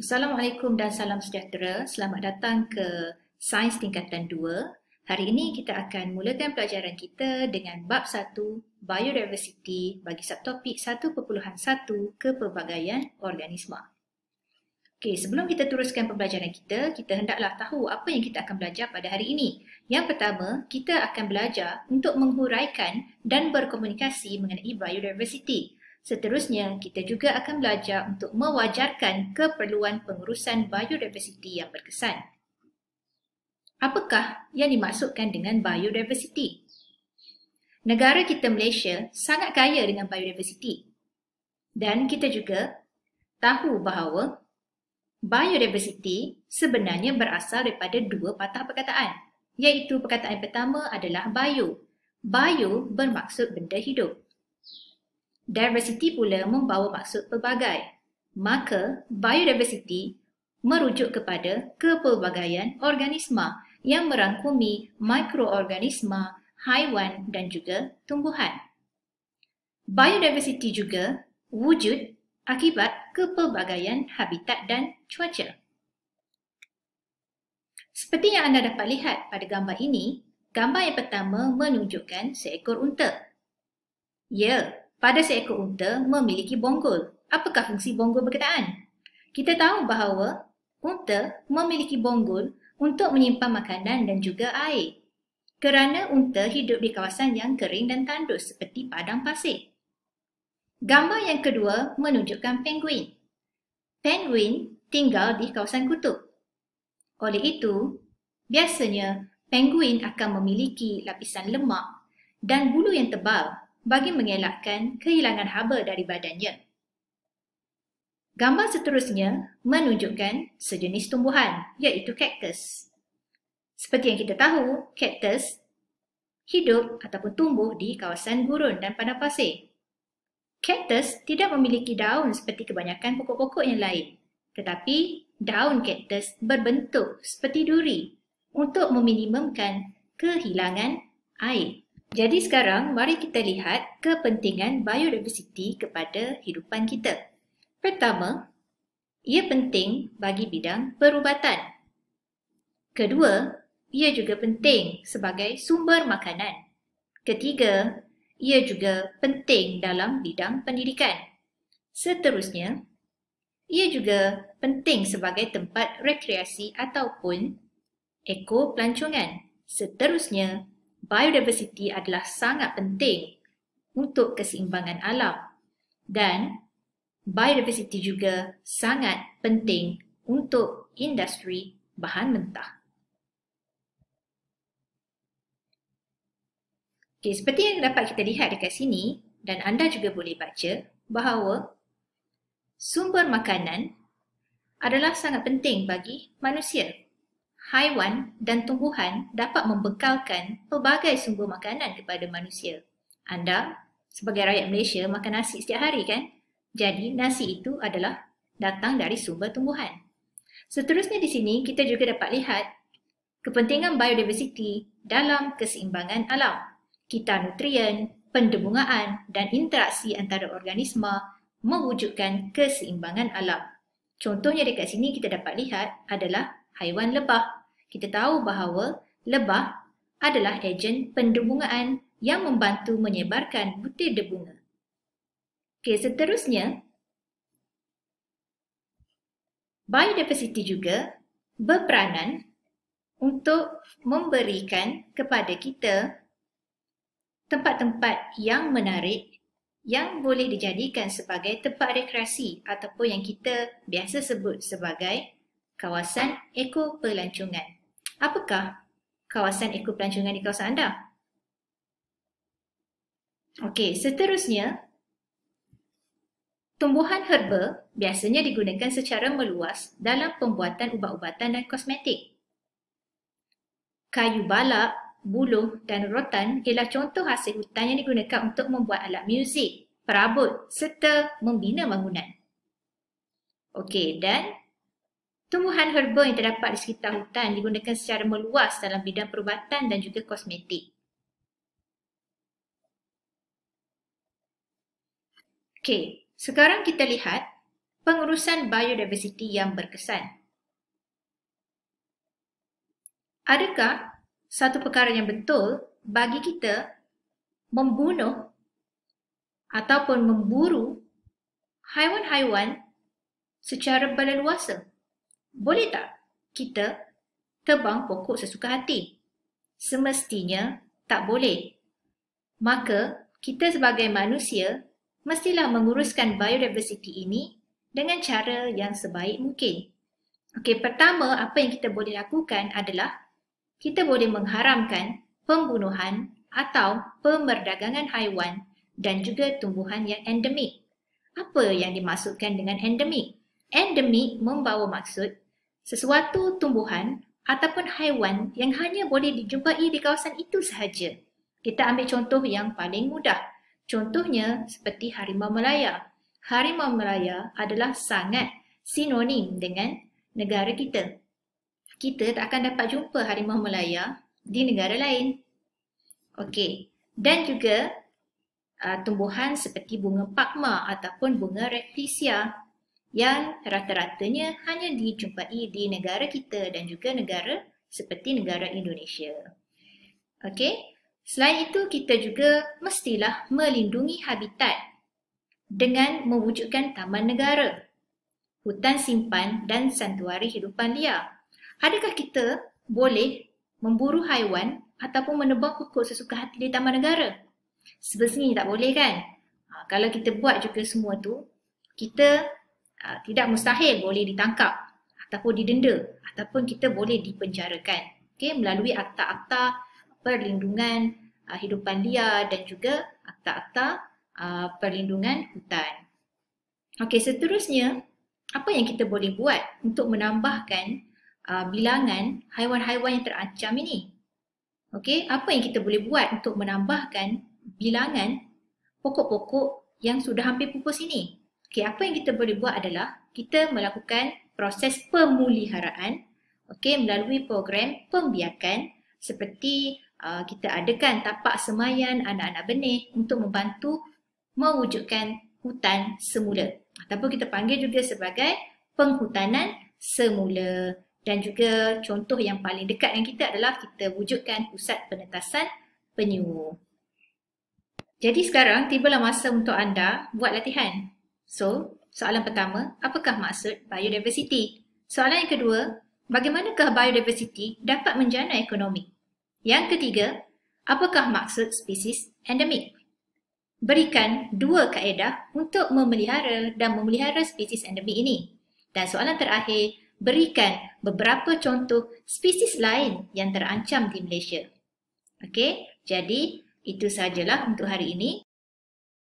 Assalamualaikum dan salam sejahtera. Selamat datang ke Sains Tingkatan 2. Hari ini kita akan mulakan pelajaran kita dengan bab 1 Biodiversity bagi subtopik 1.1 Kepelbagaian Organisma. Okey, sebelum kita teruskan pembelajaran kita, kita hendaklah tahu apa yang kita akan belajar pada hari ini. Yang pertama, kita akan belajar untuk menghuraikan dan berkomunikasi mengenai biodiversity. Seterusnya, kita juga akan belajar untuk mewajarkan keperluan pengurusan biodiversity yang berkesan. Apakah yang dimaksudkan dengan biodiversity? Negara kita Malaysia sangat kaya dengan biodiversity. Dan kita juga tahu bahawa biodiversity sebenarnya berasal daripada dua patah perkataan, iaitu perkataan pertama adalah bio. Bio bermaksud benda hidup. Diversity pula membawa maksud pelbagai. Maka, biodiversity merujuk kepada kepelbagaian organisma yang merangkumi mikroorganisma, haiwan dan juga tumbuhan. Biodiversity juga wujud akibat kepelbagaian habitat dan cuaca. Seperti yang anda dapat lihat pada gambar ini, gambar yang pertama menunjukkan seekor unta. Ya, pada seekor unta memiliki bonggol. Apakah fungsi bonggol berkenaan? Kita tahu bahawa unta memiliki bonggol untuk menyimpan makanan dan juga air. Kerana unta hidup di kawasan yang kering dan tandus seperti padang pasir. Gambar yang kedua menunjukkan penguin. Penguin tinggal di kawasan kutub. Oleh itu, biasanya penguin akan memiliki lapisan lemak dan bulu yang tebal bagi mengelakkan kehilangan haba dari badannya. Gambar seterusnya menunjukkan sejenis tumbuhan, iaitu kaktus. Seperti yang kita tahu, kaktus hidup ataupun tumbuh di kawasan gurun dan padang pasir. Kaktus tidak memiliki daun seperti kebanyakan pokok-pokok yang lain, tetapi daun kaktus berbentuk seperti duri untuk meminimumkan kehilangan air. Jadi sekarang mari kita lihat kepentingan biodiversity kepada kehidupan kita. Pertama, ia penting bagi bidang perubatan. Kedua, ia juga penting sebagai sumber makanan. Ketiga, ia juga penting dalam bidang pendidikan. Seterusnya, ia juga penting sebagai tempat rekreasi ataupun ekopelancongan. Seterusnya, biodiversity adalah sangat penting untuk keseimbangan alam dan biodiversity juga sangat penting untuk industri bahan mentah. Okay, seperti yang dapat kita lihat dekat sini dan anda juga boleh baca bahawa sumber makanan adalah sangat penting bagi manusia. Haiwan dan tumbuhan dapat membekalkan pelbagai sumber makanan kepada manusia. Anda sebagai rakyat Malaysia makan nasi setiap hari kan? Jadi nasi itu adalah datang dari sumber tumbuhan. Seterusnya di sini kita juga dapat lihat kepentingan biodiversity dalam keseimbangan alam. Kitar nutrien, pendebungaan dan interaksi antara organisma mewujudkan keseimbangan alam. Contohnya dekat sini kita dapat lihat adalah haiwan lebah. Kita tahu bahawa lebah adalah ejen pendebungaan yang membantu menyebarkan butir debunga. Okey, seterusnya, biodiversity juga berperanan untuk memberikan kepada kita tempat-tempat yang menarik yang boleh dijadikan sebagai tempat rekreasi ataupun yang kita biasa sebut sebagai kawasan ekopelancongan. Apakah kawasan ekopelancongan di kawasan anda? Okey, seterusnya, tumbuhan herba biasanya digunakan secara meluas dalam pembuatan ubat-ubatan dan kosmetik. Kayu balak, buluh dan rotan ialah contoh hasil hutan yang digunakan untuk membuat alat muzik, perabot serta membina bangunan. Okey, dan tumbuhan herba yang terdapat di sekitar hutan digunakan secara meluas dalam bidang perubatan dan juga kosmetik. Okey, sekarang kita lihat pengurusan biodiversiti yang berkesan. Adakah satu perkara yang betul bagi kita membunuh ataupun memburu haiwan-haiwan secara berleluasa? Boleh tak kita tebang pokok sesuka hati? Semestinya tak boleh. Maka kita sebagai manusia mestilah menguruskan biodiversiti ini dengan cara yang sebaik mungkin. Okey, pertama apa yang kita boleh lakukan adalah kita boleh mengharamkan pembunuhan atau pemerdagangan haiwan dan juga tumbuhan yang endemik. Apa yang dimaksudkan dengan endemik? Endemik membawa maksud sesuatu tumbuhan ataupun haiwan yang hanya boleh dijumpai di kawasan itu sahaja. Kita ambil contoh yang paling mudah. Contohnya seperti harimau Melaya. Harimau Melaya adalah sangat sinonim dengan negara kita. Kita tak akan dapat jumpa harimau Melaya di negara lain. Okey. Dan juga tumbuhan seperti bunga pakma ataupun bunga rectisia yang rata-ratanya hanya dijumpai di negara kita dan juga negara seperti negara Indonesia. Okey. Selain itu, kita juga mestilah melindungi habitat dengan mewujudkan taman negara, hutan simpan dan santuari hidupan liar. Adakah kita boleh memburu haiwan ataupun menebang pokok sesuka hati di taman negara? Semestinya tak boleh kan? Kalau kita buat juga semua tu, kita tidak mustahil boleh ditangkap ataupun didenda ataupun kita boleh dipenjarakan. Okay? Melalui akta-akta perlindungan hidupan liar dan juga akta-akta perlindungan hutan. Okey, seterusnya, apa yang kita boleh buat untuk menambahkan bilangan haiwan-haiwan yang terancam ini? Okey, apa yang kita boleh buat untuk menambahkan bilangan pokok-pokok yang sudah hampir pupus ini? Okey, apa yang kita boleh buat adalah kita melakukan proses pemeliharaan, okey, melalui program pembiakan seperti kita adakan tapak semayan anak-anak benih untuk membantu mewujudkan hutan semula. Ataupun kita panggil juga sebagai penghutanan semula. Dan juga contoh yang paling dekat dengan kita adalah kita wujudkan pusat penetasan penyu. Jadi sekarang tibalah masa untuk anda buat latihan. So, soalan pertama, apakah maksud biodiversity? Soalan yang kedua, bagaimanakah biodiversity dapat menjana ekonomi? Yang ketiga, apakah maksud spesies endemik? Berikan 2 kaedah untuk memelihara dan memelihara spesies endemik ini. Dan soalan terakhir, berikan beberapa contoh spesies lain yang terancam di Malaysia. Okey, jadi itu sahajalah untuk hari ini.